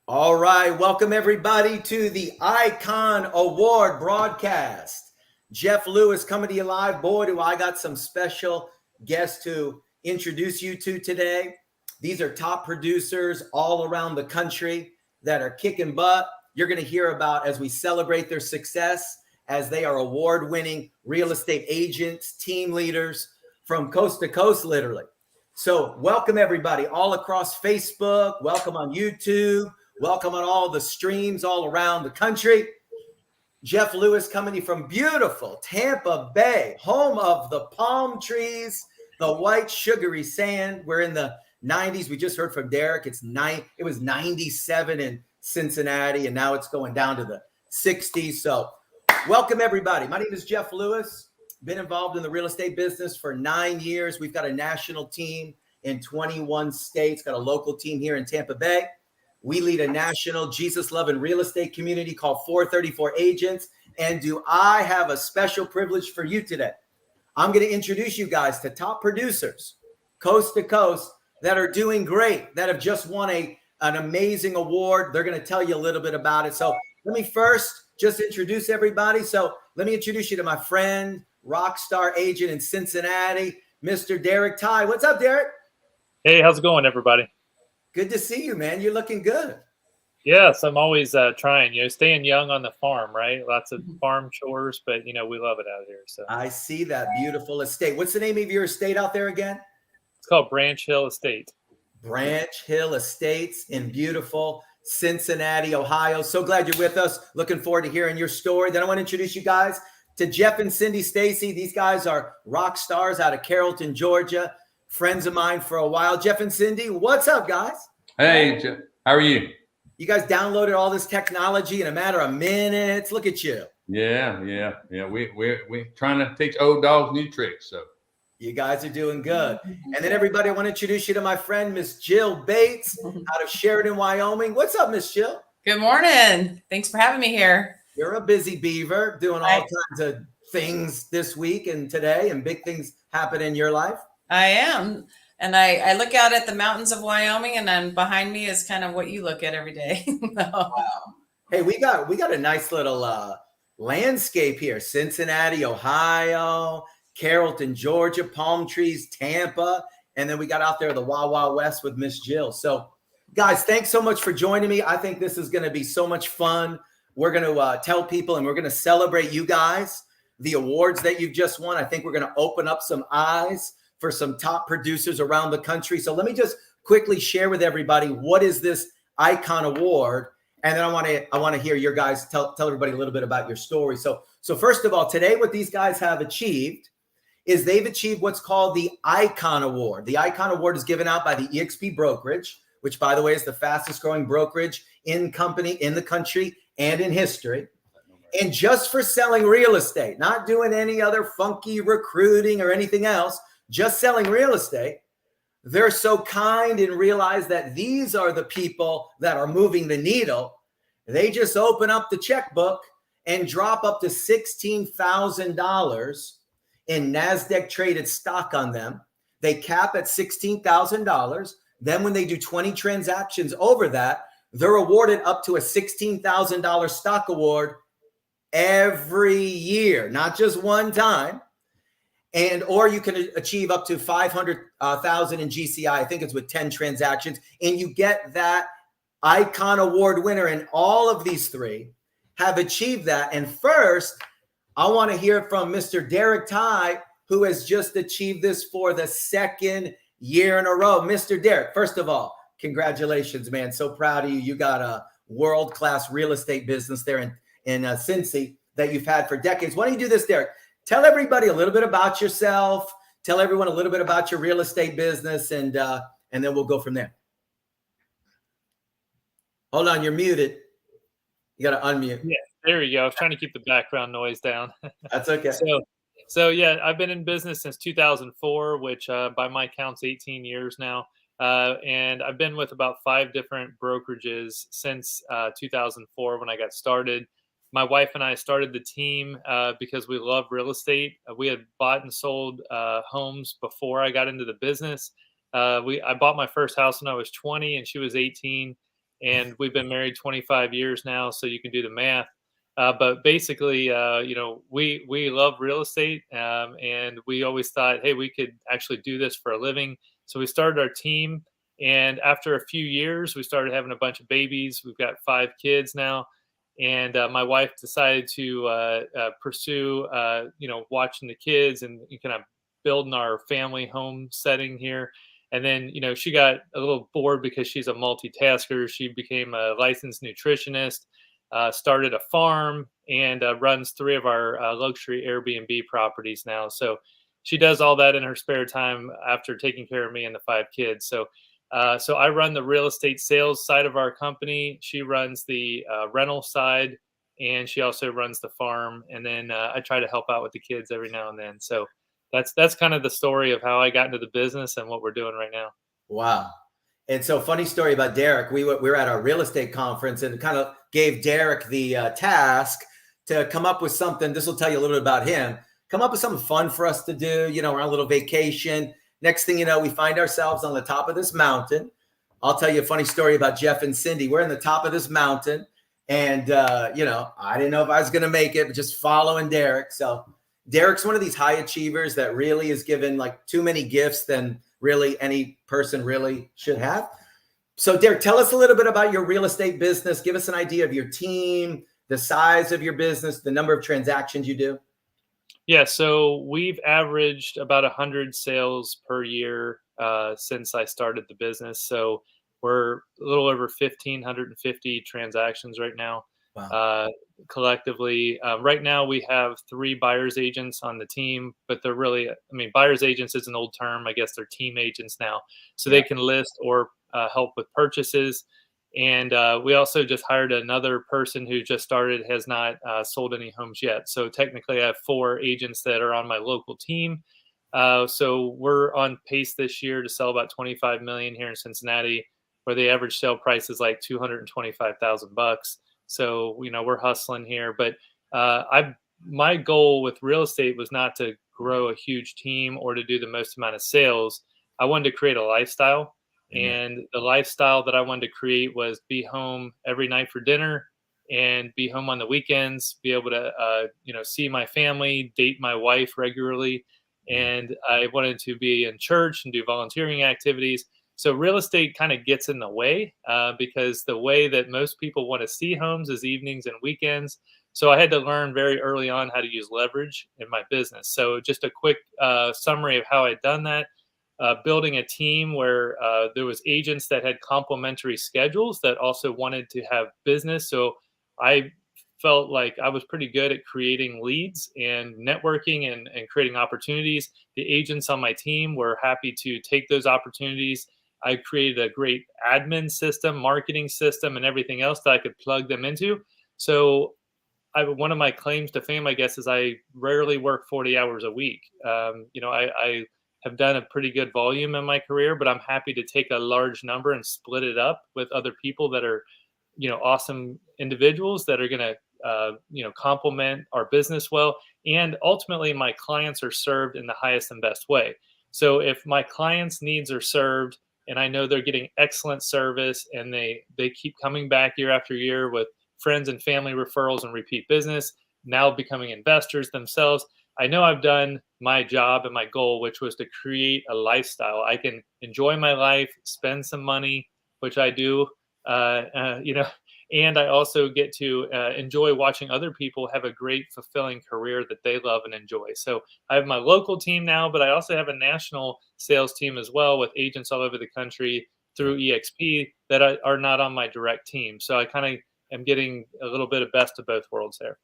All right, welcome everybody to the Icon Award broadcast. Jeff Lewis coming to you live. Boy, do I got some special guests to introduce you to today. These are top producers all around the country that are kicking butt. You're going to hear about as we celebrate their success as they are award-winning real estate agents, team leaders from coast to coast, literally. So welcome everybody all across Facebook. Welcome on YouTube. Welcome on all the streams all around the country. Jeff Lewis coming to you from beautiful Tampa Bay, home of the palm trees, the white sugary sand. We're in the 90s. We just heard from Derek. It was 97 in Cincinnati, and now it's going down to the 60s. So welcome everybody. My name is Jeff Lewis. Been involved in the real estate business for 9 years. We've got a national team in 21 states, got a local team here in Tampa Bay. We lead a national Jesus-loving real estate community called 434 Agents. And do I have a special privilege for you today? I'm going to introduce you guys to top producers, coast to coast, that are doing great, that have just won an amazing award. They're going to tell you a little bit about it. So let me first just introduce everybody. So let me introduce you to my friend, rock star agent in Cincinnati, Mr. Derek Ty. What's up, Derek? Hey, how's it going, everybody? Good to see you, man. You're looking good. Yes, I'm always trying, staying young on the farm, right? Lots of farm chores, but, we love it out here. So I see that beautiful estate. What's the name of your estate out there again? It's called Branch Hill Estate. Branch Hill Estates in beautiful Cincinnati, Ohio. So glad you're with us. Looking forward to hearing your story. Then I want to introduce you guys to Jeff and Cindy Stacy. These guys are rock stars out of Carrollton, Georgia. Friends of mine for a while. Jeff and Cindy, what's up, guys? Hey, Jeff. How are you? You guys downloaded all this technology in a matter of minutes. Look at you. Yeah. We're trying to teach old dogs new tricks. So you guys are doing good. And then everybody, I want to introduce you to my friend, Miss Jill Bates out of Sheridan, Wyoming. What's up, Miss Jill? Good morning. Thanks for having me here. You're a busy beaver doing all kinds of things this week and today, and big things happen in your life. I am. And I look out at the mountains of Wyoming, and then behind me is kind of what you look at every day. Wow. Hey, we got a nice little landscape here. Cincinnati, Ohio, Carrollton, Georgia, palm trees, Tampa. And then we got out there the Wild Wild West with Miss Jill. So guys, thanks so much for joining me. I think this is going to be so much fun. We're going to tell people, and we're going to celebrate you guys, the awards that you've just won. I think we're going to open up some eyes for some top producers around the country. So let me just quickly share with everybody, what is this Icon Award? And then I want to hear your guys tell everybody a little bit about your story. So first of all, today what these guys have achieved is they've achieved what's called the Icon Award. The Icon Award is given out by the eXp Brokerage, which, by the way, is the fastest growing brokerage in the country and in history. And just for selling real estate, not doing any other funky recruiting or anything else, just selling real estate, they're so kind and realize that these are the people that are moving the needle. They just open up the checkbook and drop up to $16,000 in NASDAQ traded stock on them. They cap at $16,000. Then when they do 20 transactions over that, they're awarded up to a $16,000 stock award every year, not just one time. Or you can achieve up to 500,000 in GCI. I think it's with 10 transactions, and you get that Icon Award winner. And all of these three have achieved that. And first, I want to hear from Mr. Derek Ty, who has just achieved this for the second year in a row. Mr. Derek, first of all, congratulations, man. So proud of you. You got a world-class real estate business there in Cincy that you've had for decades. Why don't you do this, Derek? Tell everybody a little bit about yourself. Tell everyone a little bit about your real estate business, and then we'll go from there. Hold on, you're muted. You got to unmute. Yeah, there you go. I was trying to keep the background noise down. That's okay. So yeah, I've been in business since 2004, which by my count's 18 years now. And I've been with about 5 different brokerages since 2004 when I got started. My wife and I started the team because we love real estate. We had bought and sold homes before I got into the business. I bought my first house when I was 20 and she was 18, and we've been married 25 years now. So you can do the math. But basically, we love real estate, and we always thought, hey, we could actually do this for a living. So we started our team, and after a few years, we started having a bunch of babies. We've got 5 kids now, and my wife decided to pursue, watching the kids and kind of building our family home setting here. And then, she got a little bored because she's a multitasker. She became a licensed nutritionist, started a farm, and runs 3 of our luxury Airbnb properties now. So she does all that in her spare time after taking care of me and the 5 kids. So I run the real estate sales side of our company. She runs the rental side, and she also runs the farm. And then I try to help out with the kids every now and then. So that's kind of the story of how I got into the business and what we're doing right now. Wow. And so, funny story about Derek. We were at our real estate conference and kind of gave Derek the task to come up with something. This will tell you a little bit about him. Come up with something fun for us to do. We're on a little vacation. Next thing you know, we find ourselves on the top of this mountain. I'll tell you a funny story about Jeff and Cindy. We're in the top of this mountain, and I didn't know if I was going to make it, but just following Derek. So Derek's one of these high achievers that really is given like too many gifts than really any person really should have. So Derek, tell us a little bit about your real estate business. Give us an idea of your team, the size of your business, the number of transactions you do. Yeah, so we've averaged about 100 sales per year since I started the business. So we're a little over 1,550 transactions right now. Wow. Collectively. Right now we have 3 buyer's agents on the team, but they're really, buyer's agents is an old term. I guess they're team agents now. So they can list or help with purchases. And we also just hired another person who just started, has not sold any homes yet. So technically I have 4 agents that are on my local team. So we're on pace this year to sell about 25 million here in Cincinnati, where the average sale price is like $225,000. So, we're hustling here, but my goal with real estate was not to grow a huge team or to do the most amount of sales. I wanted to create a lifestyle. And the lifestyle that I wanted to create was be home every night for dinner and be home on the weekends, be able to, see my family, date my wife regularly. And I wanted to be in church and do volunteering activities. So real estate kind of gets in the way because the way that most people want to see homes is evenings and weekends. So I had to learn very early on how to use leverage in my business. So just a quick summary of how I'd done that. Building a team where there was agents that had complementary schedules that also wanted to have business. So I felt like I was pretty good at creating leads and networking and creating opportunities. The agents on my team were happy to take those opportunities. I created a great admin system, marketing system, and everything else that I could plug them into. So one of my claims to fame, I guess, is I rarely work 40 hours a week. I have done a pretty good volume in my career, but I'm happy to take a large number and split it up with other people that are, awesome individuals that are going to, complement our business well. And ultimately, my clients are served in the highest and best way. So if my clients' needs are served and I know they're getting excellent service and they keep coming back year after year with friends and family referrals and repeat business, now becoming investors themselves, I know I've done my job and my goal, which was to create a lifestyle. I can enjoy my life, spend some money, which I do, and I also get to enjoy watching other people have a great, fulfilling career that they love and enjoy. So I have my local team now, but I also have a national sales team as well with agents all over the country through EXP that are not on my direct team. So I kind of am getting a little bit of best of both worlds there.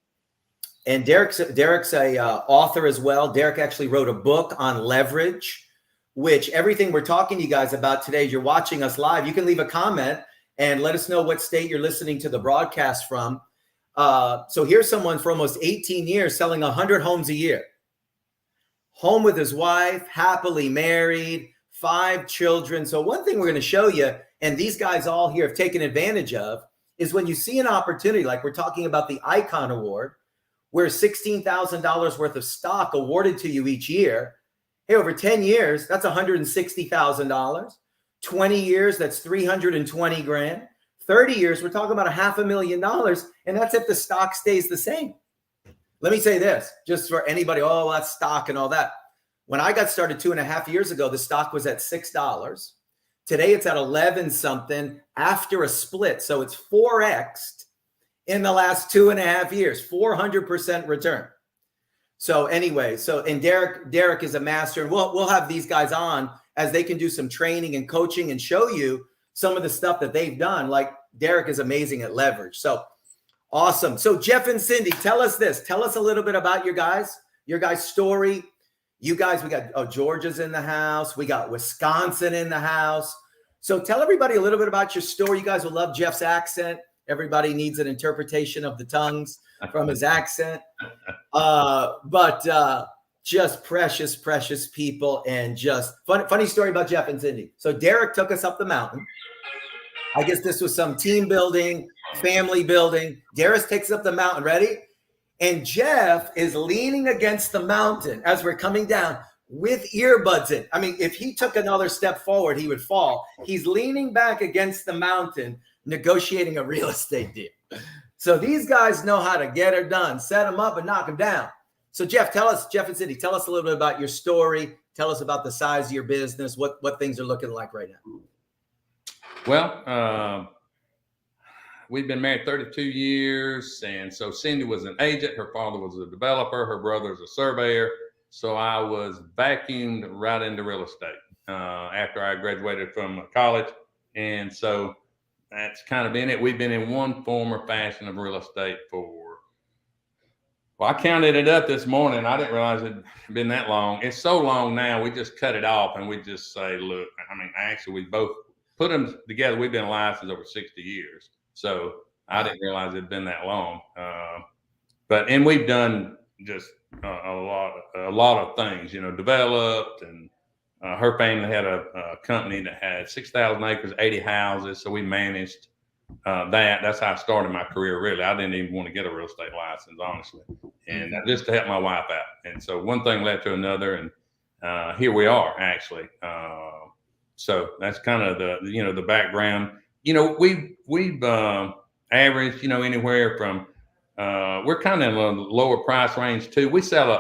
And Derek's a author as well. Derek actually wrote a book on leverage, which everything we're talking to you guys about today, you're watching us live. You can leave a comment and let us know what state you're listening to the broadcast from. So here's someone for almost 18 years selling 100 homes a year. Home with his wife, happily married, 5 children. So one thing we're going to show you, and these guys all here have taken advantage of, is when you see an opportunity, like we're talking about the Icon Award, where $16,000 worth of stock awarded to you each year, Hey, over 10 years, that's $160,000. 20 years, that's 320 grand. 30 years, we're talking about $500,000, and that's if the stock stays the same. Let me say this, just for anybody, oh, that's stock and all that. When I got started 2.5 years ago, the stock was at $6. Today, it's at 11 something after a split. So it's 4x'd in the last 2.5 years, 400% return. So anyway, and Derek is a master, and we'll have these guys on as they can do some training and coaching and show you some of the stuff that they've done. Like Derek is amazing at leverage. So awesome. So Jeff and Cindy, tell us this. Tell us a little bit about your guys' story. You guys, we got Georgia's in the house. We got Wisconsin in the house. So tell everybody a little bit about your story. You guys will love Jeff's accent. Everybody needs an interpretation of the tongues from his accent. But just precious, precious people, and just funny story about Jeff and Cindy. So Derek took us up the mountain. I guess this was some team building, family building. Derek takes us up the mountain, ready? And Jeff is leaning against the mountain as we're coming down with earbuds in. I mean, if he took another step forward, he would fall. He's leaning back against the mountain, negotiating a real estate deal. So these guys know how to get her done, set them up and knock them down. So Jeff and Cindy, tell us a little bit about your story. Tell us about the size of your business, what things are looking like right now. Well, we've been married 32 years. And so Cindy was an agent. Her father was a developer. Her brother's a surveyor. So I was vacuumed right into real estate after I graduated from college. And so that's kind of been it. We've been in one form or fashion of real estate well, I counted it up this morning. I didn't realize it'd been that long. It's so long now, we just cut it off and we just say, look, I mean, actually, we both put them together. We've been licensed over 60 years. So I didn't realize it'd been that long. And we've done just a lot of things, developed, and her family had a company that had 6,000 acres, 80 houses. So we managed that. That's how I started my career, really. I didn't even want to get a real estate license, honestly, and just to help my wife out. And so one thing led to another, and here we are, actually. So that's kind of the background. We've averaged, anywhere from, we're kind of in a lower price range too. We sell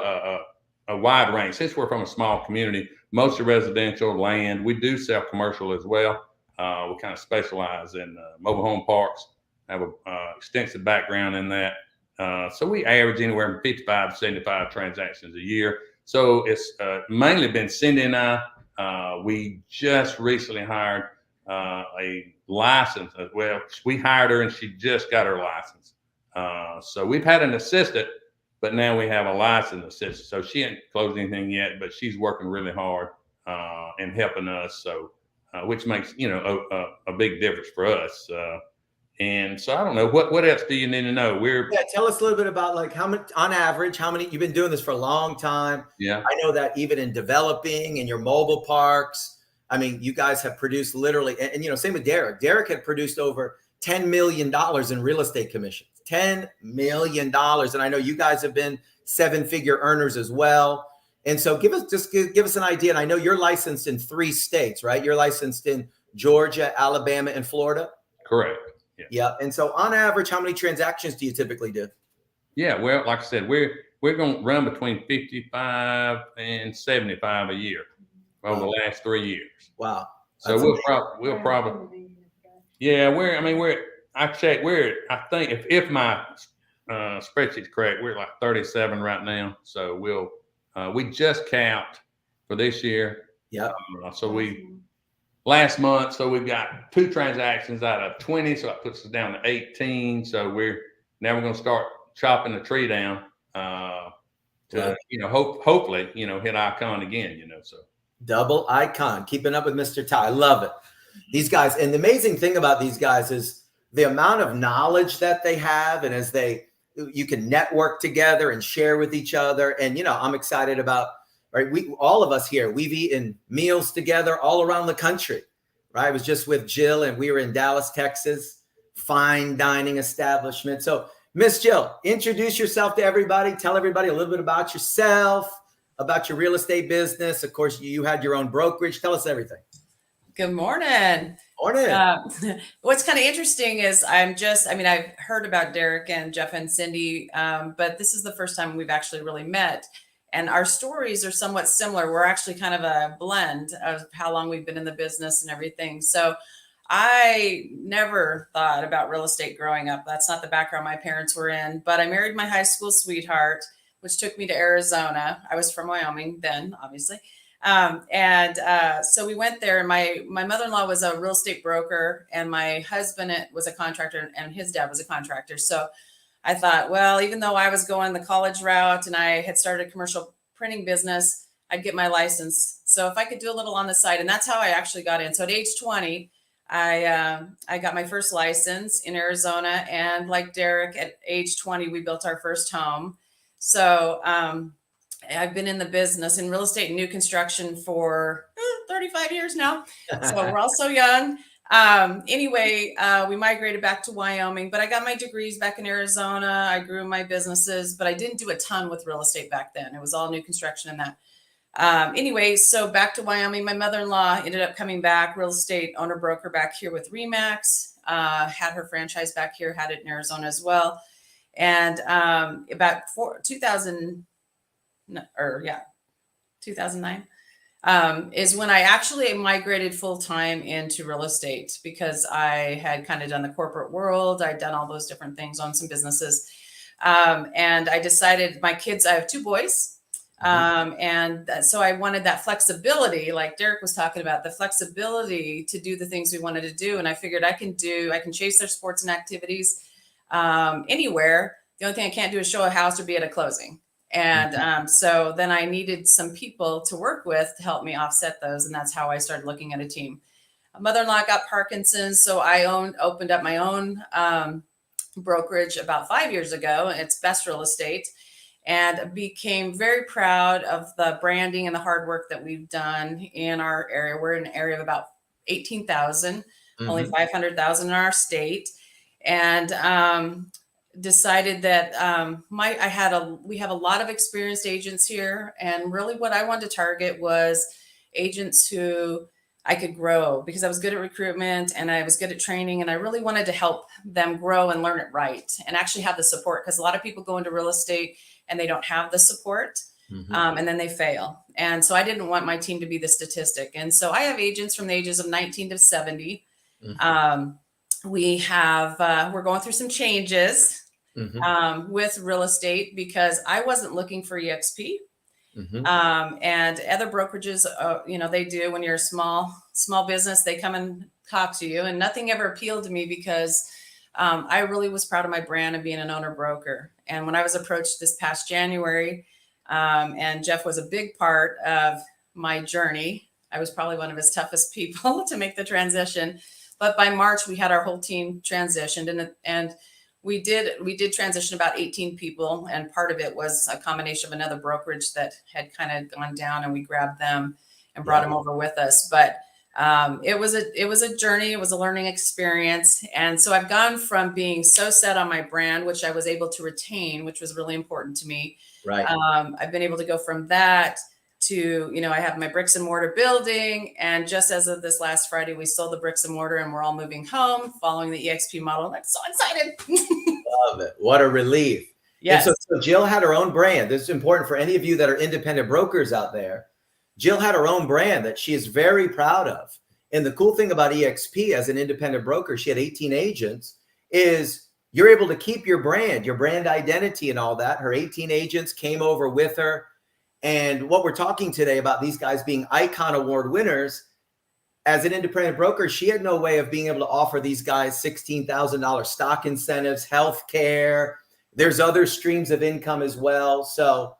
a wide range. Since we're from a small community, mostly residential land. We do sell commercial as well. We kind of specialize in mobile home parks, have an extensive background in that. So we average anywhere from 55 to 75 transactions a year. So it's mainly been Cindy and I. We just recently hired a license. Well, we hired her and she just got her license. So we've had an assistant, but now we have a licensed assistant. So she ain't closed anything yet, but she's working really hard and helping us. So which makes a big difference for us. And so I don't know what else do you need to know? Tell us a little bit about like how many on average. How many you've been doing this for a long time? Yeah, I know that even in developing in your mobile parks. I mean, you guys have produced literally, and same with Derek. Derek had produced over $10 million in real estate commissions. $10 million, and I know you guys have been 7-figure earners as well. And so give us an idea. And I know you're licensed in 3 states, right? You're licensed in Georgia, Alabama, and Florida. Correct. Yeah. And so on average, how many transactions do you typically do? Yeah. Well, like I said, we're going to run between 55 and 75 a year over the last 3 years. Wow. So we'll probably, yeah, I think if my spreadsheet's correct, we're like 37 right now. So we just capped for this year. Yeah. Last month, so we've got 2 transactions out of 20. So that puts us down to 18. So we're going to start chopping the tree down to, hopefully, hit icon again, so. Double icon, keeping up with Mr. Ty. I love it. These guys. And the amazing thing about these guys is the amount of knowledge that they have. And as you can network together and share with each other. And, I'm excited about, right? All of us here, we've eaten meals together all around the country, right? I was just with Jill and we were in Dallas, Texas, fine dining establishment. So Miss Jill, introduce yourself to everybody. Tell everybody a little bit about yourself. about your real estate business. Of course, you had your own brokerage. Tell us everything. Good morning. Morning. What's kind of interesting is I've heard about Derek and Jeff and Cindy, but this is the first time we've actually really met. And our stories are somewhat similar. We're actually kind of a blend of how long we've been in the business and everything. So I never thought about real estate growing up. That's not the background my parents were in, but I married my high school sweetheart, which took me to Arizona. I was from Wyoming then, obviously. So we went there, and my mother-in-law was a real estate broker, and my husband was a contractor, and his dad was a contractor. So I thought, well, even though I was going the college route and I had started a commercial printing business, I'd get my license. So if I could do a little on the side, and that's how I actually got in. So at age 20, I got my first license in Arizona, and like Derek, at age 20, we built our first home. So I've been in the business in real estate and new construction for 35 years now. So we're all so young. We migrated back to Wyoming, but I got my degrees back in Arizona. I grew my businesses, but I didn't do a ton with real estate back then. It was all new construction and that. So back to Wyoming, my mother-in-law ended up coming back, real estate owner broker back here with Remax, had her franchise back here, had it in Arizona as well. And about 2009 is when I actually migrated full-time into real estate, because I had kind of done the corporate world. I'd done all those different things on some businesses. And I decided, I have 2 boys. So I wanted that flexibility, like Derek was talking about, the flexibility to do the things we wanted to do. And I figured I can chase their sports and activities anywhere. The only thing I can't do is show a house or be at a closing. And so then I needed some people to work with to help me offset those. And that's how I started looking at a team. My mother-in-law got Parkinson's, so I opened up my own brokerage about 5 years ago. It's Best Real Estate, and became very proud of the branding and the hard work that we've done in our area. We're in an area of about 18,000, only 500,000 in our state. And decided that we have a lot of experienced agents here, and really what I wanted to target was agents who I could grow, because I was good at recruitment and I was good at training, and I really wanted to help them grow and learn it right, and actually have the support, because a lot of people go into real estate and they don't have the support, and then they fail. And so I didn't want my team to be the statistic. And so I have agents from the ages of 19 to 70. We're going through some changes with real estate, because I wasn't looking for EXP. And other brokerages, they do. When you're a small business, they come and talk to you, and nothing ever appealed to me, because I really was proud of my brand of being an owner broker. And when I was approached this past January, and Jeff was a big part of my journey, I was probably one of his toughest people to make the transition. But by March, we had our whole team transitioned, and we did transition about 18 people, and part of it was a combination of another brokerage that had kind of gone down, and we grabbed them and brought them over with us. But it was a journey. It was a learning experience. And so I've gone from being so set on my brand, which I was able to retain, which was really important to me. Right. I've been able to go from that to, I have my bricks and mortar building. And just as of this last Friday, we sold the bricks and mortar, and we're all moving home following the EXP model. I'm so excited. Love it. What a relief. Yes. And so Jill had her own brand. This is important for any of you that are independent brokers out there. Jill had her own brand that she is very proud of. And the cool thing about EXP as an independent broker, she had 18 agents, is you're able to keep your brand identity and all that. Her 18 agents came over with her. And what we're talking today about these guys being Icon Award winners, as an independent broker, she had no way of being able to offer these guys $16,000 stock incentives, health care. There's other streams of income as well. So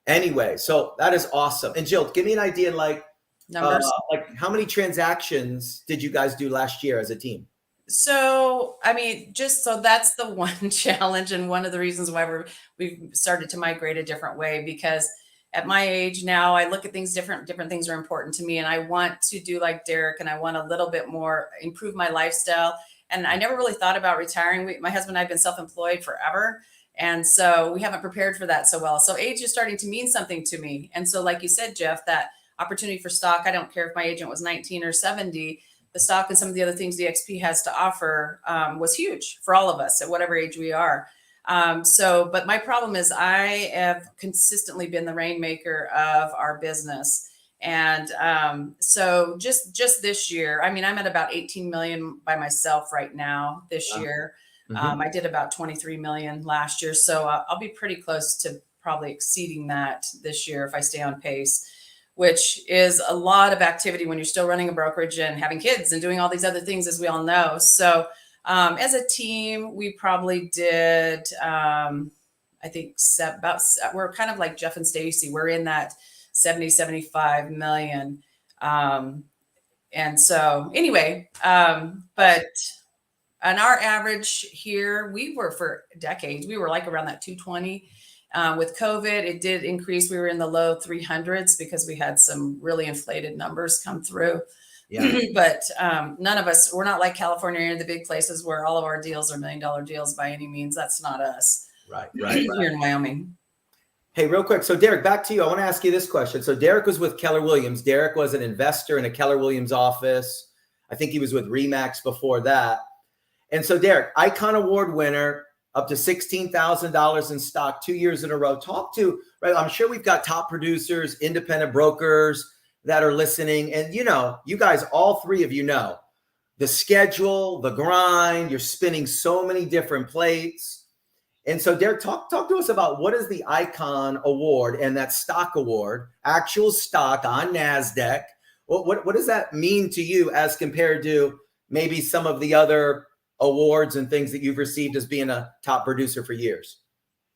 anyway, so that is awesome. And Jill, give me an idea, like numbers. Like how many transactions did you guys do last year as a team? So, that's the one challenge, and one of the reasons why we've started to migrate a different way, because at my age now, I look at things different things are important to me, and I want to do like Derek, and I want a little bit more, improve my lifestyle. And I never really thought about retiring. My husband and I have been self-employed forever. And so we haven't prepared for that so well. So age is starting to mean something to me. And so, like you said, Jeff, that opportunity for stock, I don't care if my agent was 19 or 70, the stock and some of the other things DXP has to offer was huge for all of us at whatever age we are. But my problem is I have consistently been the rainmaker of our business. And so just this year, I mean, I'm at about 18 million by myself right now this year. I did about 23 million last year. So I'll be pretty close to probably exceeding that this year if I stay on pace, which is a lot of activity when you're still running a brokerage and having kids and doing all these other things, as we all know. So as a team, we probably did, I think we're kind of like Jeff and Stacy. We're in that 70, 75 million. And so anyway, but on our average here, we were for decades, we were like around that 220. With COVID, it did increase. We were in the low 300s because we had some really inflated numbers come through. Yeah. But none of us, we're not like California or the big places where all of our deals are $1 million deals by any means. That's not us. Right. Here in Wyoming. Hey, real quick. So Derek, back to you. I want to ask you this question. So Derek was with Keller Williams. Derek was an investor in a Keller Williams office. I think he was with Remax before that. And so Derek, Icon Award winner, up to $16,000 in stock 2 years in a row. Right? I'm sure we've got top producers, independent brokers that are listening. And, you guys, all three of you know the schedule, the grind, you're spinning so many different plates. And so Derek, talk to us about what is the Icon Award and that stock award, actual stock on NASDAQ. What does that mean to you as compared to maybe some of the other awards and things that you've received as being a top producer for years?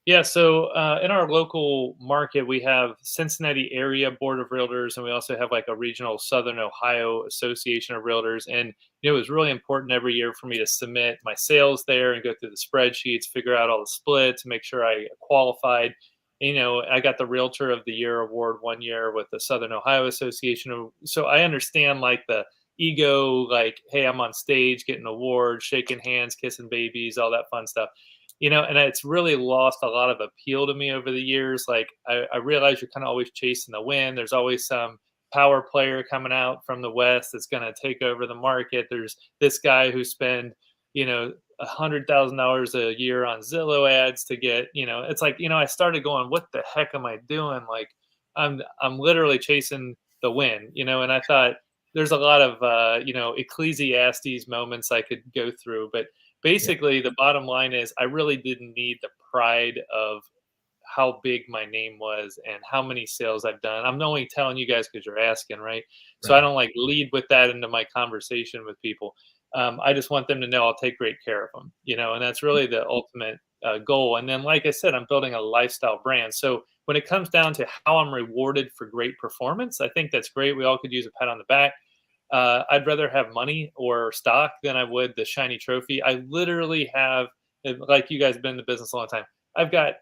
Yeah, so in our local market, we have Cincinnati Area Board of Realtors, and we also have like a regional Southern Ohio Association of Realtors. And it was really important every year for me to submit my sales there and go through the spreadsheets, figure out all the splits, make sure I qualified. I got the Realtor of the Year award one year with the Southern Ohio Association. So I understand like the ego, like, hey, I'm on stage getting awards, shaking hands, kissing babies, all that fun stuff. And it's really lost a lot of appeal to me over the years. Like I realize you're kind of always chasing the win. There's always some power player coming out from the West that's going to take over the market. There's this guy who spend, $100,000 a year on Zillow ads to get, it's like, I started going, what the heck am I doing? Like I'm literally chasing the win, and I thought there's a lot of, Ecclesiastes moments I could go through, but basically, the bottom line is I really didn't need the pride of how big my name was and how many sales I've done. I'm only telling you guys because you're asking, right? So I don't like lead with that into my conversation with people. I just want them to know I'll take great care of them, and that's really the ultimate goal. And then, like I said, I'm building a lifestyle brand. So when it comes down to how I'm rewarded for great performance, I think that's great. We all could use a pat on the back. I'd rather have money or stock than I would the shiny trophy. I literally have, like you guys have been in the business a long time, I've got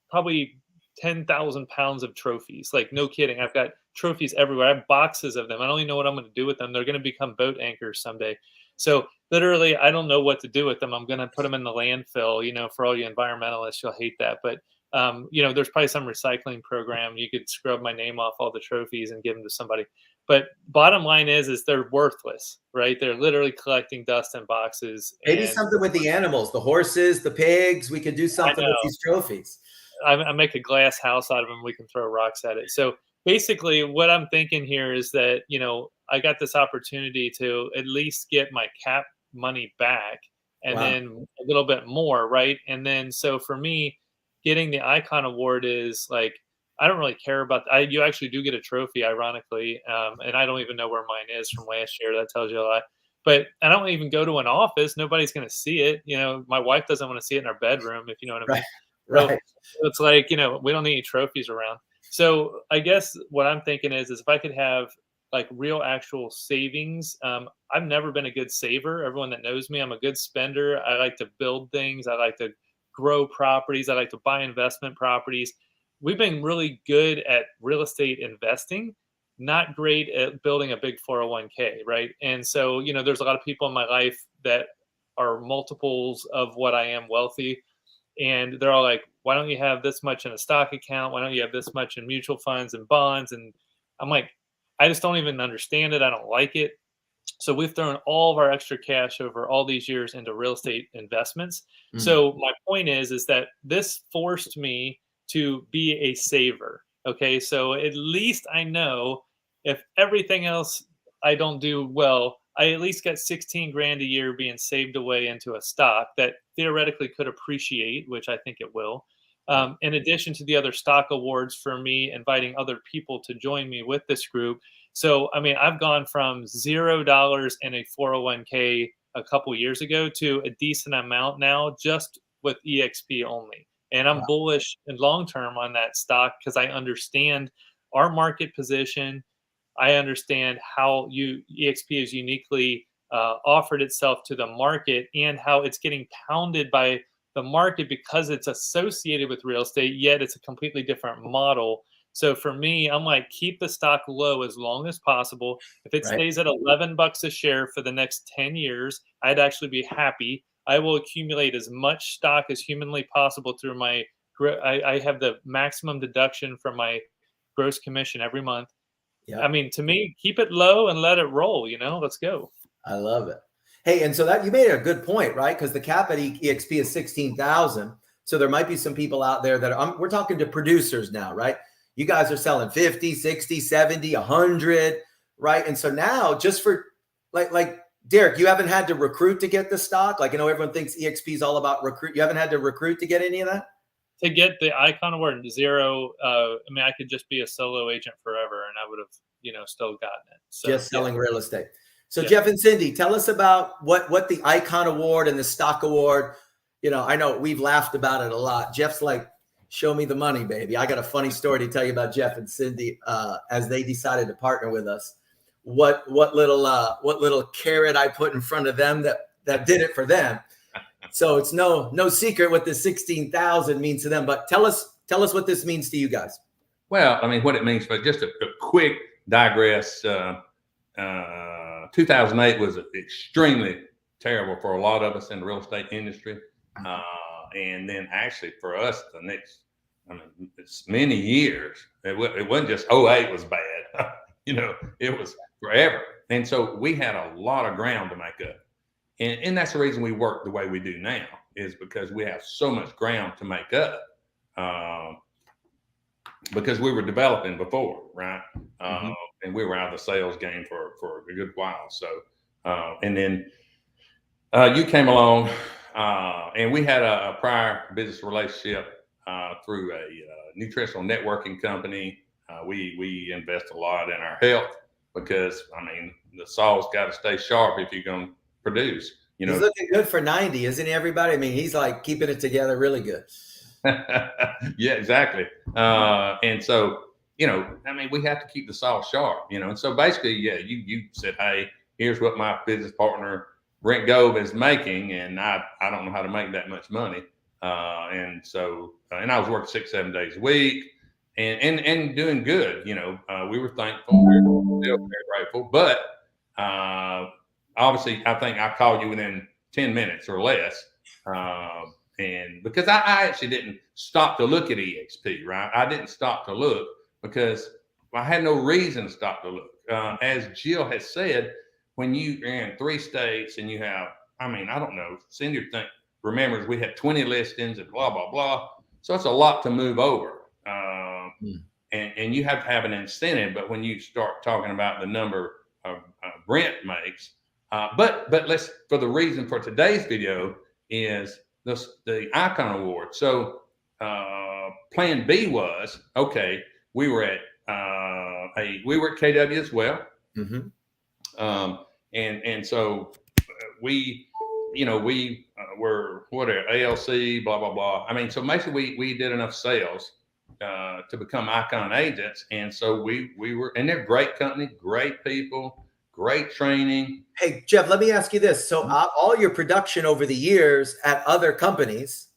probably 10,000 pounds of trophies. Like, no kidding. I've got trophies everywhere. I have boxes of them. I don't even know what I'm going to do with them. They're going to become boat anchors someday. So literally, I don't know what to do with them. I'm going to put them in the landfill, for all you environmentalists, you'll hate that. But, there's probably some recycling program. You could scrub my name off all the trophies and give them to somebody. But bottom line is they're worthless, right? They're literally collecting dust in boxes. Maybe something with the animals, the horses, the pigs. We could do something with these trophies. I make a glass house out of them. We can throw rocks at it. So basically what I'm thinking here is that, I got this opportunity to at least get my cap money back and then a little bit more, right? And then, so for me, getting the Icon Award is like, I don't really care about you actually do get a trophy, ironically. And I don't even know where mine is from last year. That tells you a lot. But I don't even go to an office. Nobody's going to see it. My wife doesn't want to see it in our bedroom, if you know what I mean. Right. So it's like, we don't need any trophies around. So I guess what I'm thinking is if I could have like real actual savings. I've never been a good saver. Everyone that knows me, I'm a good spender. I like to build things. I like to grow properties. I like to buy investment properties. We've been really good at real estate investing, not great at building a big 401k, right? And so, there's a lot of people in my life that are multiples of what I am wealthy. and they're all like, why don't you have this much in a stock account? Why don't you have this much in mutual funds and bonds? And I'm like, I just don't even understand it. I don't like it. So we've thrown all of our extra cash over all these years into real estate investments. So my point is that this forced me to be a saver. Okay. So at least I know if everything else I don't do well, I at least got 16 grand a year being saved away into a stock that theoretically could appreciate, which I think it will. In addition to the other stock awards for me, inviting other people to join me with this group. So, I mean, I've gone from $0 in a 401k a couple years ago to a decent amount now just with EXP only. And I'm bullish and long term on that stock because I understand our market position. I understand how EXP is uniquely offered itself to the market and how it's getting pounded by the market because it's associated with real estate, yet it's a completely different model. So for me, I'm like, keep the stock low as long as possible. If it stays at $11 a share for the next 10 years, I'd actually be happy. I will accumulate as much stock as humanly possible through my, I have the maximum deduction from my gross commission every month. Yeah. I mean, to me, keep it low and let it roll, let's go. I love it. Hey, and so that you made a good point, right? Because the cap at EXP is 16,000. So there might be some people out there that we're talking to producers now, right? You guys are selling 50, 60, 70, 100, right? And so now just for like Derek, you haven't had to recruit to get the stock. Like, everyone thinks EXP is all about recruit. You haven't had to recruit to get any of that? To get the icon award zero, I mean, I could just be a solo agent forever and I would have, still gotten it. So, just selling real estate. So Jeff and Cindy, tell us about what the icon award and the stock award, I know we've laughed about it a lot. Jeff's like, show me the money, baby. I got a funny story to tell you about Jeff and Cindy as they decided to partner with us. What little carrot I put in front of them that did it for them. So it's no secret what the 16,000 means to them. But tell us what this means to you guys. Well, I mean, what it means, but just a quick digress. 2008 was extremely terrible for a lot of us in the real estate industry. And then actually for us, it's many years. It wasn't just 08 was bad. It was forever. And so we had a lot of ground to make up. And that's the reason we work the way we do now, is because we have so much ground to make up. Because we were developing before, right? And we were out of the sales game for a good while. So, and then you came along, and we had a prior business relationship through a nutritional networking company. We invest a lot in our health because, the saw's got to stay sharp if you're going to produce. He's looking good for 90, isn't he, everybody? I mean, he's like keeping it together really good. Yeah, exactly. And so, we have to keep the saw sharp, and so basically, you said, hey, here's what my business partner, Brent Gove, is making. And I don't know how to make that much money. And so, and I was working 6-7 days a week and doing good. We were thankful. We were still very grateful, but, obviously I think I called you within 10 minutes or less. And because I actually didn't stop to look at EXP, right? I didn't stop to look because I had no reason to stop to look. As Jill has said, when you are in 3 states and you have, I don't know, Cindy remembers we had 20 listings and blah, blah, blah. So it's a lot to move over. And you have to have an incentive. But when you start talking about the number of Brent makes, but let's, for the reason for today's video is the Icon Award. So plan B was, okay, we were at KW as well. And so we were ALC, blah, blah, blah. So basically we did enough sales to become Icon agents. And so we were, and they're great company, great people, great training. Hey, Jeff, let me ask you this. So all your production over the years at other companies,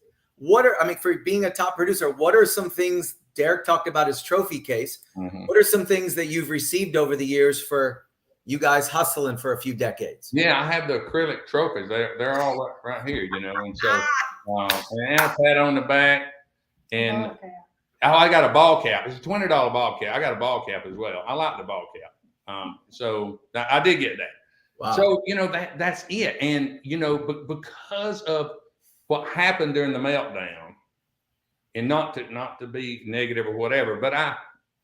for being a top producer, what are some things, Derek talked about his trophy case. What are some things that you've received over the years for you guys hustling for a few decades? Yeah, I have the acrylic trophies. They're all right here, and so And a pat on the back. And I got a ball cap. It's a $20 ball cap. I got a ball cap as well. I like the ball cap. So I did get that. Wow. So, that's it. And, but because of what happened during the meltdown, and not to be negative or whatever, but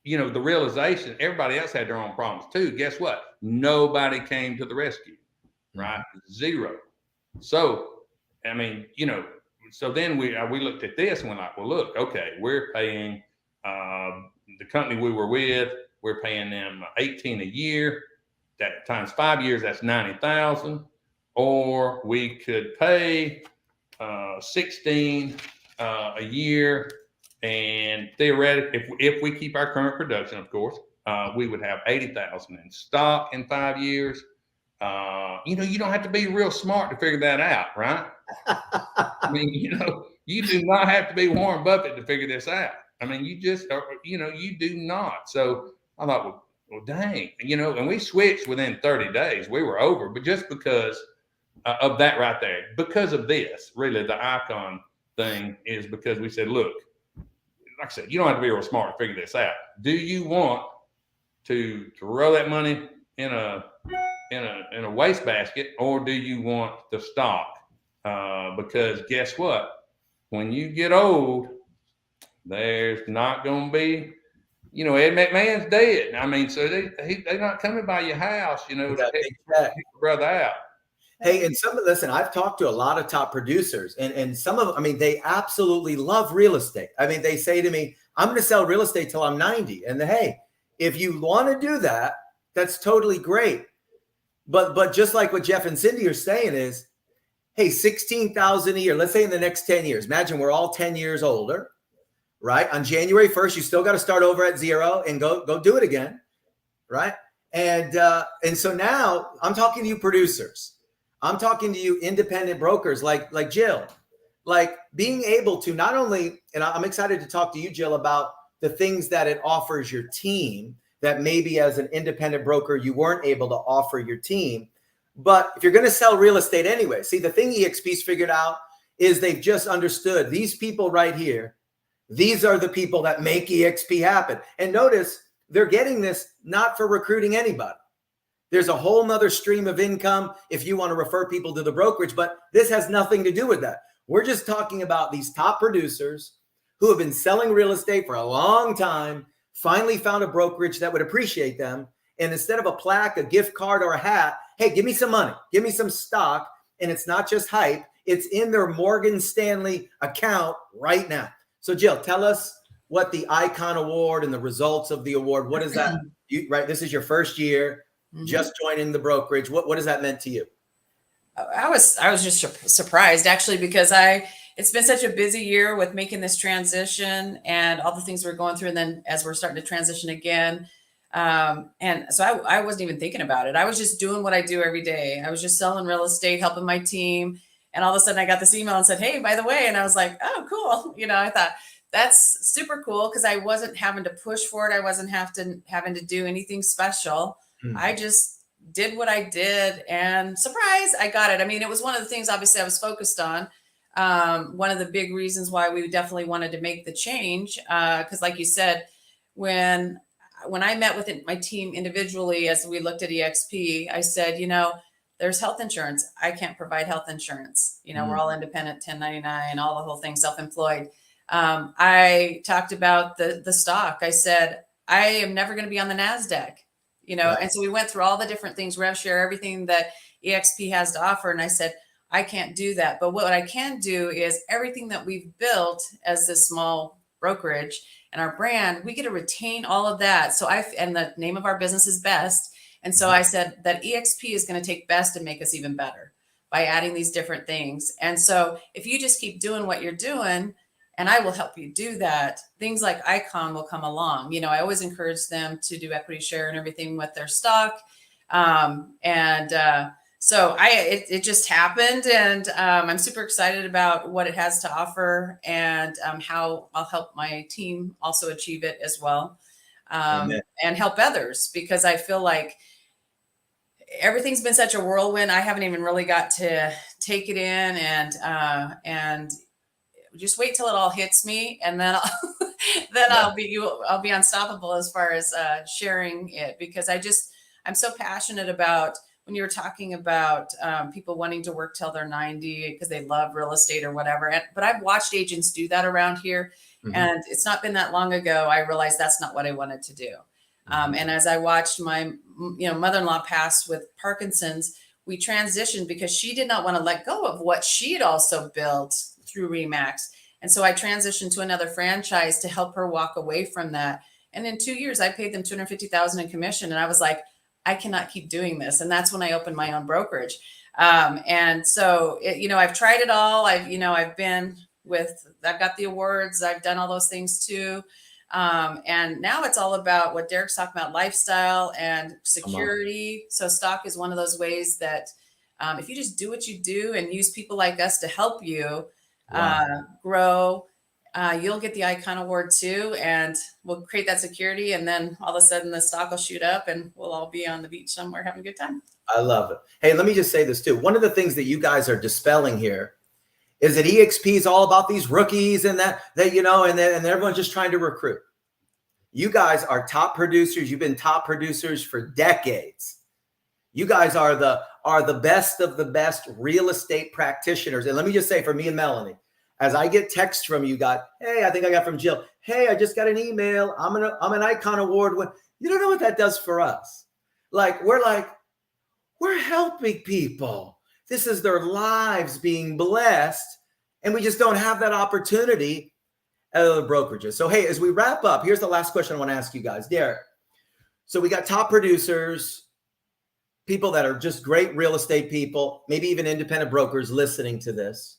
the realization everybody else had their own problems too. Guess what? Nobody came to the rescue, right? Zero. So, I mean, so then we looked at this and we're like, well, look, okay, we're paying the company we were with, we're paying them 18 a year. That times 5 years, that's 90,000. Or we could pay 16 a year, and theoretically, if we keep our current production, of course, we would have 80,000 in stock in 5 years. You don't have to be real smart to figure that out, right? I mean, you do not have to be Warren Buffett to figure this out. I mean, you just, you do not. So I thought, well, dang, and we switched within 30 days. We were over, but just because of that right there, because of this, really, the icon thing is because we said, look, like I said, you don't have to be real smart to figure this out. Do you want to throw that money in a wastebasket, or do you want the stock? Because guess what? When you get old, there's not going to be, Ed McMahon's dead. I mean, so they're not coming by your house, to take your brother out. Hey, and listen, I've talked to a lot of top producers, and some of them, I mean, they absolutely love real estate. I mean, they say to me, I'm going to sell real estate till I'm 90. And hey, if you want to do that, that's totally great. But just like what Jeff and Cindy are saying is, hey, 16,000 a year, let's say in the next 10 years, imagine we're all 10 years older, right? On January 1st, you still got to start over at zero and go do it again, right? And so now I'm talking to you producers. I'm talking to you independent brokers like Jill, like being able to not only, and I'm excited to talk to you, Jill, about the things that it offers your team that maybe as an independent broker, you weren't able to offer your team. But if you're going to sell real estate anyway, see, the thing EXP's figured out is they've just understood these people right here. These are the people that make EXP happen. And notice they're getting this not for recruiting anybody. There's a whole nother stream of income if you want to refer people to the brokerage, but this has nothing to do with that. We're just talking about these top producers who have been selling real estate for a long time, finally found a brokerage that would appreciate them. And instead of a plaque, a gift card, or a hat, hey, give me some money, give me some stock. And it's not just hype. It's in their Morgan Stanley account right now. So Jill, tell us what the Icon Award and the results of the award, what is that? Right. This is your first year. Just joining the brokerage. What has that meant to you? I was just surprised actually, because it's been such a busy year with making this transition and all the things we're going through. And then as we're starting to transition again. And so I wasn't even thinking about it. I was just doing what I do every day. I was just selling real estate, helping my team. And all of a sudden I got this email and said, hey, by the way, and I was like, oh, cool. I thought that's super cool because I wasn't having to push for it. I wasn't having to do anything special. I just did what I did, and surprise, I got it. I mean, it was one of the things, obviously, I was focused on. One of the big reasons why we definitely wanted to make the change, because like you said, when I met with my team individually, as we looked at EXP, I said, there's health insurance. I can't provide health insurance. We're all independent, 1099, all the whole thing, self-employed. I talked about the stock. I said, I am never going to be on the NASDAQ. And so we went through all the different things, rev share, everything that EXP has to offer. And I said, I can't do that. But what I can do is everything that we've built as this small brokerage and our brand, we get to retain all of that. So and the name of our business is Best. And so I said that EXP is going to take Best and make us even better by adding these different things. And so if you just keep doing what you're doing, and I will help you do that, things like Icon will come along. I always encourage them to do equity share and everything with their stock. So it just happened. And I'm super excited about what it has to offer and how I'll help my team also achieve it as well. And help others, because I feel like everything's been such a whirlwind. I haven't even really got to take it in and just wait till it all hits me, and then I'll be unstoppable as far as sharing it, because I'm so passionate about, when you were talking about people wanting to work till they're 90 because they love real estate or whatever. But I've watched agents do that around here. Mm-hmm. And it's not been that long ago, I realized that's not what I wanted to do. And as I watched my mother-in-law pass with Parkinson's, we transitioned because she did not want to let go of what she had also built through RE/MAX. And so I transitioned to another franchise to help her walk away from that. And in 2 years, I paid them $250,000 in commission. And I was like, I cannot keep doing this. And that's when I opened my own brokerage. And so, I've tried it all. I've got the awards. I've done all those things too. And now it's all about what Derek's talking about, lifestyle and security. So stock is one of those ways that if you just do what you do and use people like us to help you grow, you'll get the Icon Award too. And we'll create that security. And then all of a sudden the stock will shoot up and we'll all be on the beach somewhere having a good time. I love it. Hey, let me just say this too. One of the things that you guys are dispelling here is that EXP is all about these rookies and that and everyone's just trying to recruit. You guys are top producers. You've been top producers for decades. You guys are the best of the best real estate practitioners. And let me just say, for me and Melanie, as I get texts from you guys, hey, I think I got from Jill, hey, I just got an email. I'm an Icon Award winner. You don't know what that does for us. We're helping people. This is their lives being blessed. And we just don't have that opportunity at other brokerages. So, hey, as we wrap up, here's the last question I want to ask you guys. Derek, so we got top producers, people that are just great real estate people, maybe even independent brokers listening to this,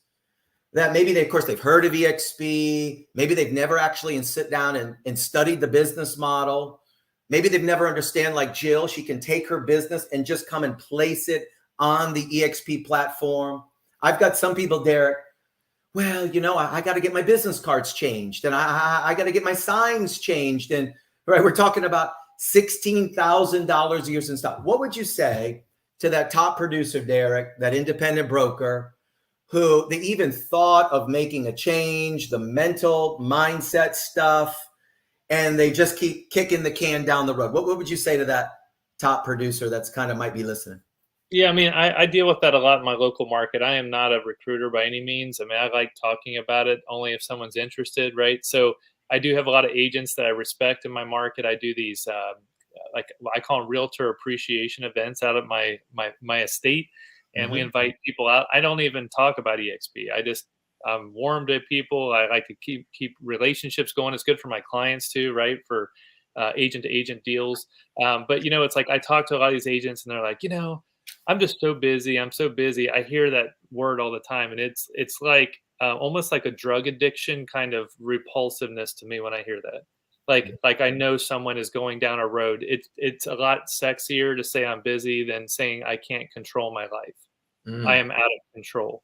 that maybe they've heard of EXP. Maybe they've never actually sit down and studied the business model. Maybe they've never understand, like Jill, she can take her business and just come and place it on the EXP platform. I've got some people, Derek, well, I got to get my business cards changed and I got to get my signs changed. And right, we're talking about $16,000 a year in stock. What would you say to that top producer, Derek, that independent broker, who they even thought of making a change, the mental mindset stuff, and they just keep kicking the can down the road? What would you say to that top producer that's kind of might be listening? Yeah, I mean, I deal with that a lot in my local market. I am not a recruiter by any means. I mean, I like talking about it only if someone's interested, right? So I do have a lot of agents that I respect in my market. I do these, I call them realtor appreciation events out at my estate, and we invite people out. I don't even talk about EXP. I'm warm to people. I like to keep relationships going. It's good for my clients too, right? For agent to agent deals. But it's like I talk to a lot of these agents and they're like, I'm just so busy. I'm so busy. I hear that word all the time. And it's like almost like a drug addiction kind of repulsiveness to me when I hear that. Like I know someone is going down a road. It's a lot sexier to say I'm busy than saying I can't control my life. I am out of control.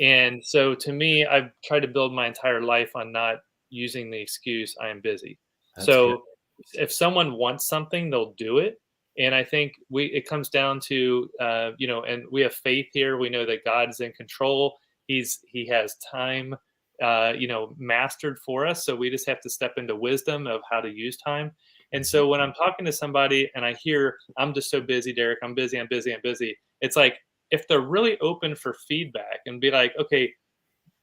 And so to me, I've tried to build my entire life on not using the excuse I am busy. That's so good. If someone wants something, they'll do it. And I think it comes down to, and we have faith here. We know that God is in control. He has time, mastered for us. So we just have to step into wisdom of how to use time. And so when I'm talking to somebody and I hear, I'm just so busy, Derek, I'm busy. It's like, if they're really open for feedback and be like, okay,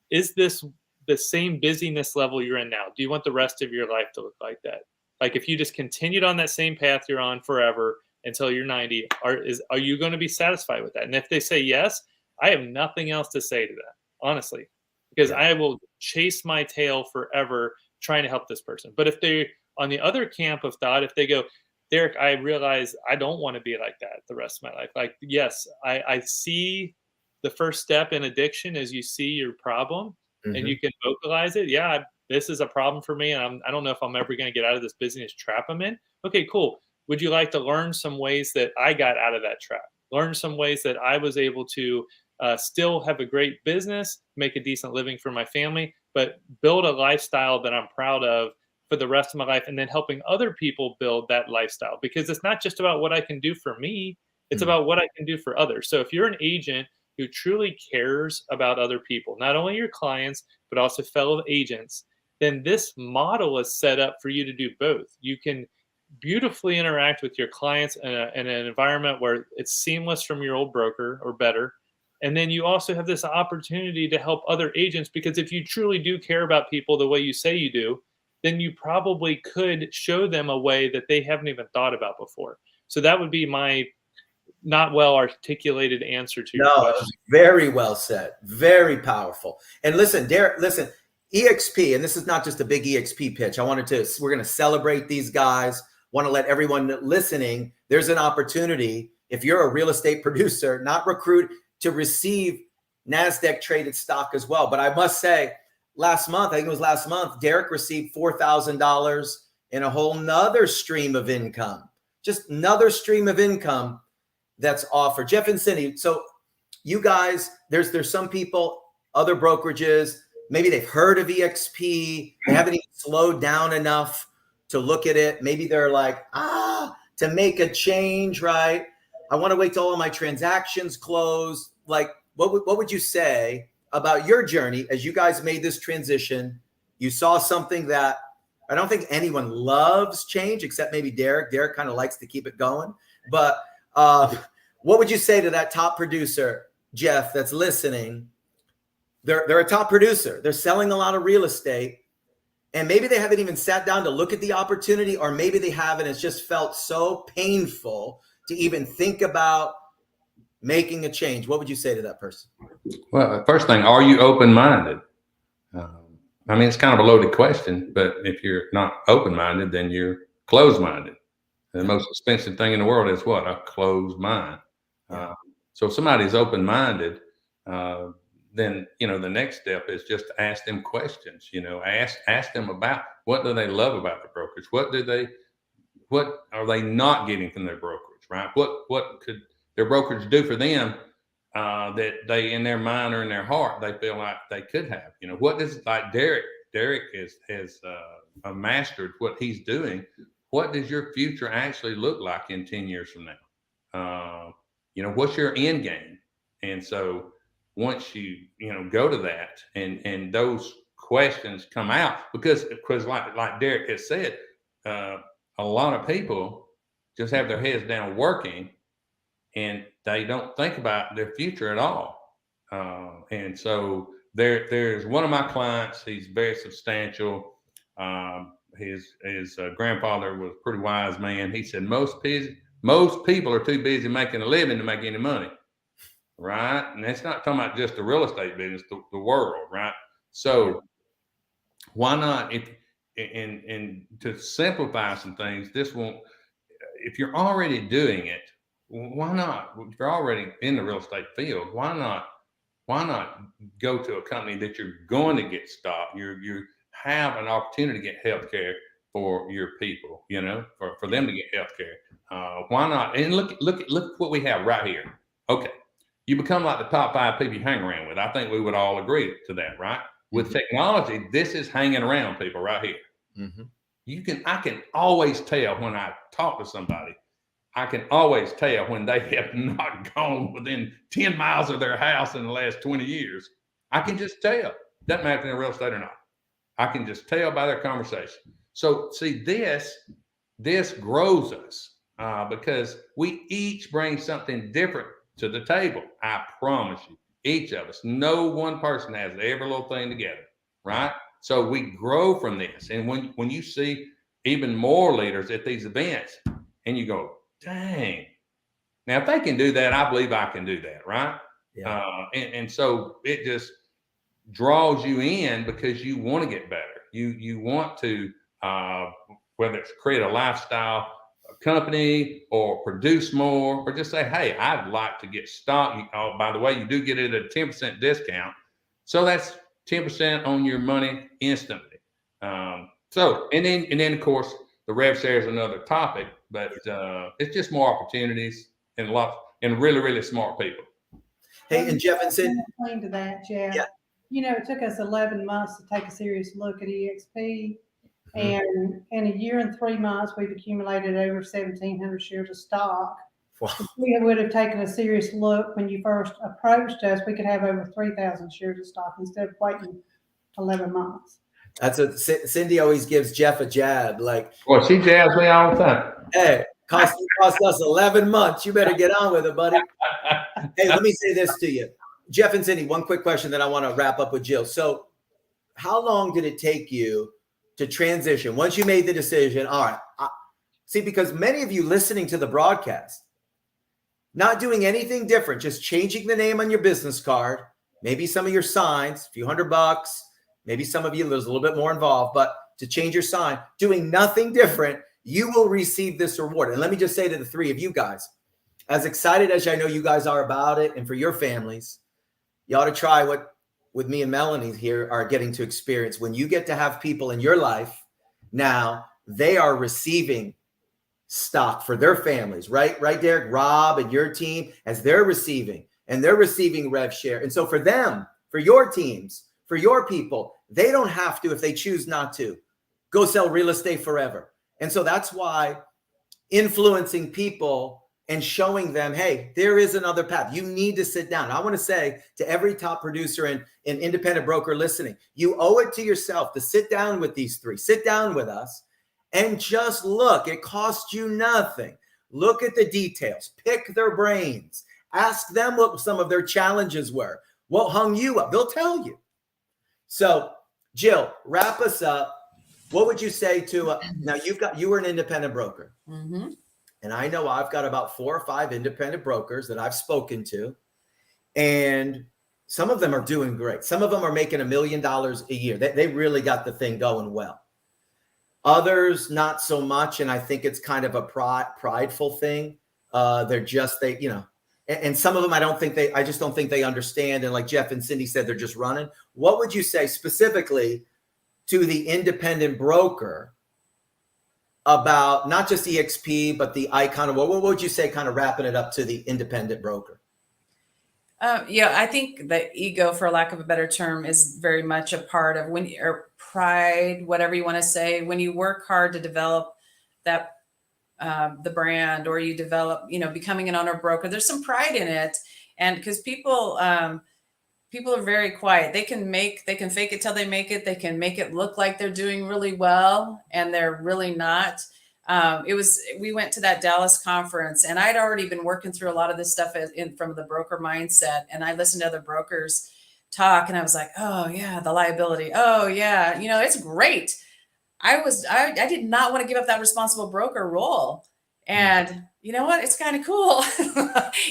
is this the same busyness level you're in now? Do you want the rest of your life to look like that? Like if you just continued on that same path you're on forever until you're 90, are you going to be satisfied with that? And if they say yes, I have nothing else to say to that, honestly, because I will chase my tail forever trying to help this person. But if they're on the other camp of thought, if they go, Derek, I realize I don't want to be like that the rest of my life. Like, yes, I see the first step in addiction is you see your problem and you can vocalize it. Yeah, this is a problem for me. And I don't know if I'm ever going to get out of this business trap I'm in. Okay, cool. Would you like to learn some ways that I got out of that trap? Learn some ways that I was able to still have a great business, make a decent living for my family, but build a lifestyle that I'm proud of for the rest of my life, and then helping other people build that lifestyle, because it's not just about what I can do for me. It's about what I can do for others. So if you're an agent who truly cares about other people, not only your clients, but also fellow agents, then this model is set up for you to do both. You can beautifully interact with your clients in an environment where it's seamless from your old broker or better. And then you also have this opportunity to help other agents, because if you truly do care about people the way you say you do, then you probably could show them a way that they haven't even thought about before. So that would be my not well articulated answer to your No, question. very well said. Very powerful. And listen, Derek, listen, EXP, and this is not just a big EXP pitch. We're going to celebrate these guys. Want to let everyone listening, there's an opportunity, if you're a real estate producer, not recruit, to receive NASDAQ traded stock as well. But I must say, last month, Derek received $4,000 in a whole nother stream of income, just another stream of income that's offered. Jeff and Cindy, so you guys, there's some people, other brokerages, maybe they've heard of EXP, they haven't even slowed down enough to look at it. Maybe they're like, to make a change, right? I want to wait till all my transactions close. Like, what would you say about your journey as you guys made this transition? You saw something that I don't think anyone loves change, except maybe Derek. Derek kind of likes to keep it going. But what would you say to that top producer, Jeff, that's listening? They're a top producer. They're selling a lot of real estate. And maybe they haven't even sat down to look at the opportunity, or maybe they haven't. It's just felt so painful to even think about making a change. What would you say to that person? Well, the first thing, are you open-minded? I mean, it's kind of a loaded question, but if you're not open-minded, then you're closed-minded. The most expensive thing in the world is what? A closed mind. So if somebody's open-minded, then, the next step is just to ask them questions, ask them about what do they love about the brokerage? What are they not getting from their brokerage, right? What could their brokerage do for them that they, in their mind or in their heart, they feel like they could have? What does, like Derek has mastered what he's doing. What does your future actually look like in 10 years from now? What's your end game? And so once you go to that and those questions come out, because like Derek has said, a lot of people just have their heads down working and they don't think about their future at all. And so there's one of my clients, he's very substantial. His grandfather was a pretty wise man. He said, most people are too busy making a living to make any money. Right. And that's not talking about just the real estate business, the world. Right. So why not, and to simplify some things, if you're already doing it, why not? If you're already in the real estate field, why not go to a company that you're going to get stock? You have an opportunity to get health care for your people, for them to get health care. Why not? And look what we have right here. Okay. You become like the top 5 people you hang around with. I think we would all agree to that, right? With technology, this is hanging around people right here. Mm-hmm. I can always tell when I talk to somebody, I can always tell when they have not gone within 10 miles of their house in the last 20 years. I can just tell. Doesn't matter if they're in real estate or not. I can just tell by their conversation. So see, this grows us because we each bring something different to the table. I promise you, each of us, no one person has every little thing together, right? So we grow from this. And when you see even more leaders at these events and you go, dang, now if they can do that, I believe I can do that, right? Yeah. And so it just draws you in because you want to get better. You want to, whether it's create a lifestyle company or produce more, or just say, hey, I'd like to get stock. By the way, you do get it at a 10% discount. So that's 10% on your money instantly. And then of course, the rev share is another topic, but it's just more opportunities and really, really smart people. Hey, and Jeff and Sid. To that, Jeff. Yeah. It took us 11 months to take a serious look at EXP. And in a year and 3 months, we've accumulated over 1,700 shares of stock. Wow. If we would have taken a serious look when you first approached us, we could have over 3,000 shares of stock instead of waiting 11 months. That's what Cindy always gives Jeff a jab. Like, Well, she jabs me all the time. hey, cost us 11 months. You better get on with it, buddy. Hey, let me say this to you. Jeff and Cindy, one quick question that I want to wrap up with Jill. So how long did it take you to transition? Once you made the decision, all right, see, because many of you listening to the broadcast, not doing anything different, just changing the name on your business card, maybe some of your signs, a few $100, maybe some of you, there's a little bit more involved, but to change your sign, doing nothing different, you will receive this reward. And let me just say to the three of you guys, as excited as I know you guys are about it, and for your families, you ought to try what with me and Melanie here are getting to experience. When you get to have people in your life now, they are receiving stock for their families, right? Right, Derek, Rob and your team, as they're receiving, and they're receiving rev share. And so for them, for your teams, for your people, they don't have to, if they choose not to, go sell real estate forever. And so that's why influencing people and showing them, hey, there is another path. You need to sit down. I want to say to every top producer and independent broker listening, you owe it to yourself to sit down with these three, sit down with us and just look. It costs you nothing. Look at the details, pick their brains, ask them what some of their challenges were, what hung you up. They'll tell you. So Jill, wrap us up. What would you say to, now you were an independent broker. Mm-hmm. And I know I've got about 4 or 5 independent brokers that I've spoken to, and some of them are doing great. Some of them are making $1 million a year. They really got the thing going well. Others, not so much. And I think it's kind of a prideful thing. And some of them, I just don't think they understand. And like Jeff and Cindy said, they're just running. What would you say specifically to the independent broker about not just EXP, but the icon? What would you say, kind of wrapping it up to the independent broker? I think the ego, for lack of a better term, is very much a part of or pride, whatever you want to say. When you work hard to develop that, the brand, or you develop, becoming an owner broker, there's some pride in it. And because people are very quiet. They can fake it till they make it. They can make it look like they're doing really well, and they're really not. We went to that Dallas conference, and I'd already been working through a lot of this stuff from the broker mindset. And I listened to other brokers talk, and I was like, oh yeah, the liability. Oh yeah. It's great. I did not want to give up that responsible broker role. And you know what? It's kind of cool.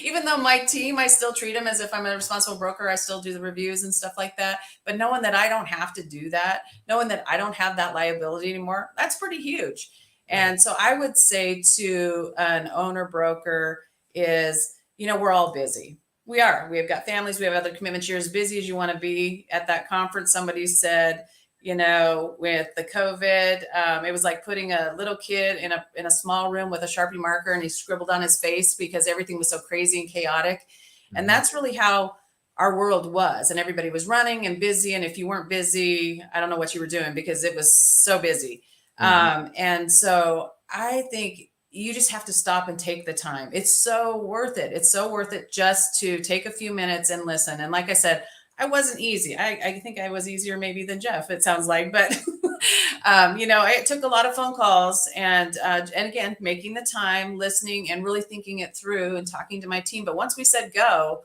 Even though my team, I still treat them as if I'm a responsible broker. I still do the reviews and stuff like that. But knowing that I don't have to do that, knowing that I don't have that liability anymore, that's pretty huge. And so I would say to an owner broker is, we're all busy. We are. We have got families. We have other commitments. You're as busy as you want to be. At that conference, somebody said, with the COVID, it was like putting a little kid in a small room with a Sharpie marker, and he scribbled on his face because everything was so crazy and chaotic. Mm-hmm. And that's really how our world was. And everybody was running and busy. And if you weren't busy, I don't know what you were doing, because it was so busy. Mm-hmm. And so I think you just have to stop and take the time. It's so worth it. It's so worth it just to take a few minutes and listen. And like I said, I wasn't easy. I think I was easier maybe than Jeff, it sounds like, but it took a lot of phone calls and again, making the time, listening, and really thinking it through and talking to my team. But once we said go,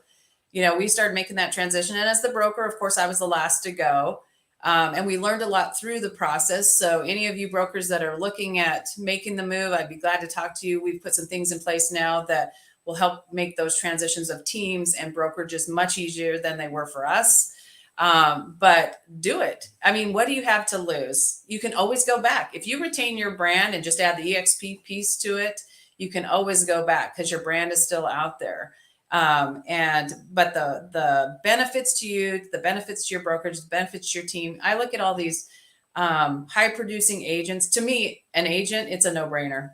we started making that transition. And as the broker, of course, I was the last to go. And we learned a lot through the process. So any of you brokers that are looking at making the move, I'd be glad to talk to you. We've put some things in place now that will help make those transitions of teams and brokerages much easier than they were for us. But do it. I mean, what do you have to lose? You can always go back. If you retain your brand and just add the EXP piece to it, you can always go back because your brand is still out there. But the benefits to you, the benefits to your brokerage, the benefits to your team. I look at all these high producing agents. To me, an agent, it's a no-brainer.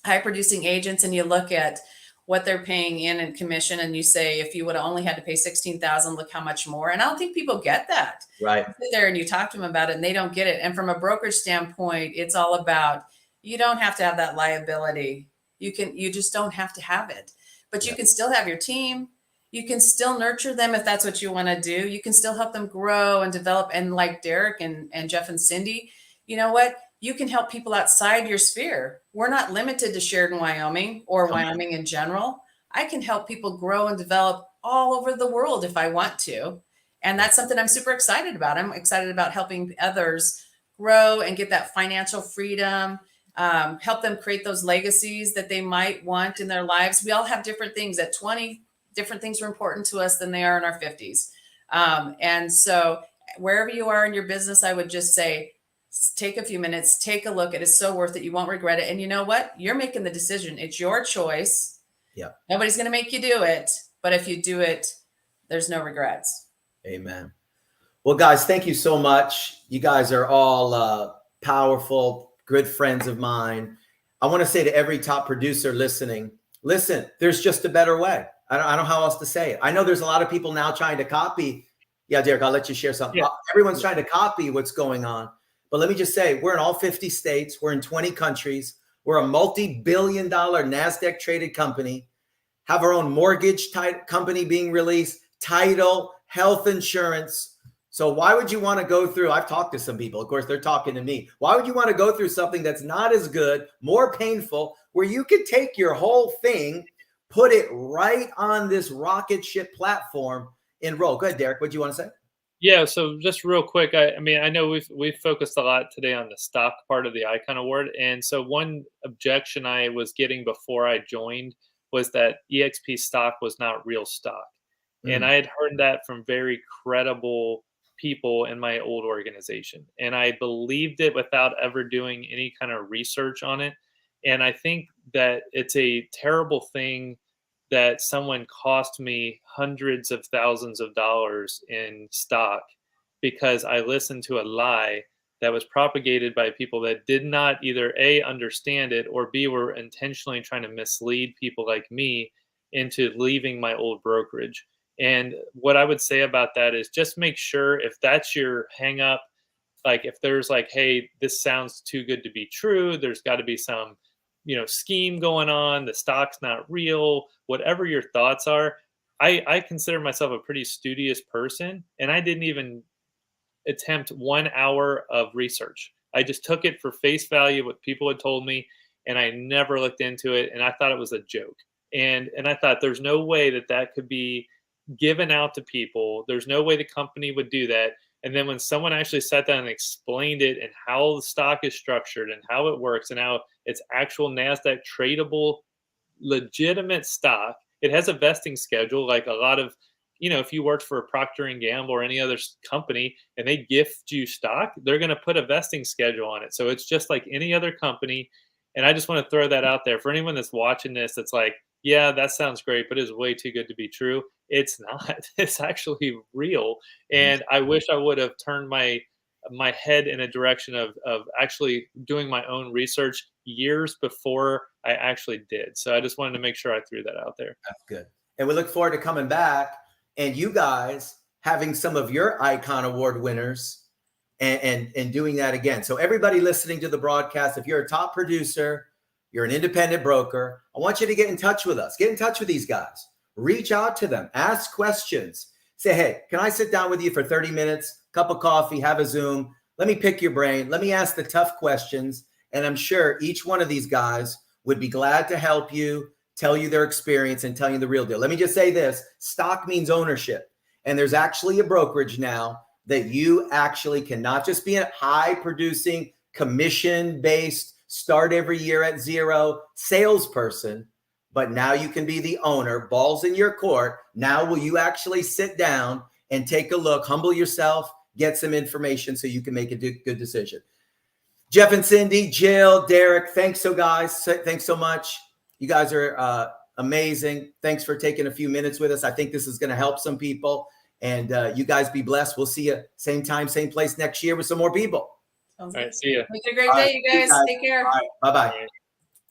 High producing agents, and you look at what they're paying in commission, and you say, if you would have only had to pay $16,000, look how much more. And I don't think people get that. Right. You sit there and you talk to them about it, and they don't get it. And from a brokerage standpoint, it's all about, you don't have to have that liability. You just don't have to have it. but you Yeah. can still have your team. You can still nurture them if that's what you want to do. You can still help them grow and develop. And like Derek and Jeff and Cindy, you know what? You can help people outside your sphere. We're not limited to Sheridan, Wyoming, or Wyoming in general. I can help people grow and develop all over the world if I want to. And that's something I'm super excited about. I'm excited about helping others grow and get that financial freedom, help them create those legacies that they might want in their lives. We all have different things. At 20, different things are important to us than they are in our 50s. And so wherever you are in your business, I would just say, take a few minutes, take a look. It is so worth it. You won't regret it. And you know what? You're making the decision. It's your choice. Yeah. Nobody's going to make you do it. But if you do it, there's no regrets. Amen. Well, guys, thank you so much. You guys are all powerful, good friends of mine. I want to say to every top producer listening, listen, there's just a better way. I don't know how else to say it. I know there's a lot of people now trying to copy. Yeah, Derek, I'll let you share something. Yeah. Everyone's trying to copy what's going on. But let me just say, we're in all 50 states. We're in 20 countries. We're a multi-billion-dollar NASDAQ traded company, have our own mortgage company being released, title, health insurance. So why would you want to go through? I've talked to some people. Of course, they're talking to me. Why would you want to go through something that's not as good, more painful, where you could take your whole thing, put it right on this rocket ship platform and roll? Go ahead, Derek. What do you want to say? Yeah, so just real quick, I mean, I know we've focused a lot today on the stock part of the Icon Award, and so one objection I was getting before I joined was that EXP stock was not real stock, and I had heard that from very credible people in my old organization, and I believed it without ever doing any kind of research on it, and I think that it's a terrible thing that someone cost me hundreds of thousands of dollars in stock because I listened to a lie that was propagated by people that did not either A, understand it, or B, were intentionally trying to mislead people like me into leaving my old brokerage. And what I would say about that is just make sure, if that's your hang up, like if there's like, hey, this sounds too good to be true, there's got to be some scheme going on, the stock's not real, whatever your thoughts are. I consider myself a pretty studious person, and I didn't even attempt 1 hour of research. I just took it for face value, what people had told me, and I never looked into it, and I thought it was a joke. And I thought there's no way that could be given out to people. There's no way the company would do that. And then when someone actually sat down and explained it and how the stock is structured and how it works and how it's actual NASDAQ tradable, legitimate stock, it has a vesting schedule like a lot of, if you worked for a Procter & Gamble or any other company and they gift you stock, they're going to put a vesting schedule on it. So it's just like any other company. And I just want to throw that out there for anyone that's watching this. That's like, yeah, that sounds great, but it's way too good to be true. It's not. It's actually real. And I wish I would have turned my head in a direction of actually doing my own research years before I actually did. So I just wanted to make sure I threw that out there. That's good. And we look forward to coming back and you guys having some of your Icon Award winners and doing that again. So everybody listening to the broadcast, if you're a top producer, you're an independent broker, I want you to get in touch with us. Get in touch with these guys. Reach out to them. Ask questions. Say, hey, can I sit down with you for 30 minutes, cup of coffee, have a Zoom? Let me pick your brain. Let me ask the tough questions. And I'm sure each one of these guys would be glad to help you, tell you their experience, and tell you the real deal. Let me just say this. Stock means ownership. And there's actually a brokerage now that you actually can not just be a high-producing, commission-based, start every year at zero salesperson, but now you can be the owner, balls in your court. Now will you actually sit down and take a look, humble yourself, get some information so you can make a good decision. Jeff and Cindy, Jill, Derek, thanks so much. You guys are amazing. Thanks for taking a few minutes with us. I think this is going to help some people. And you guys be blessed. We'll see you same time, same place next year with some more people. Sounds All right, good. see ya. Make it a great day, you guys. Take care. All right, bye-bye.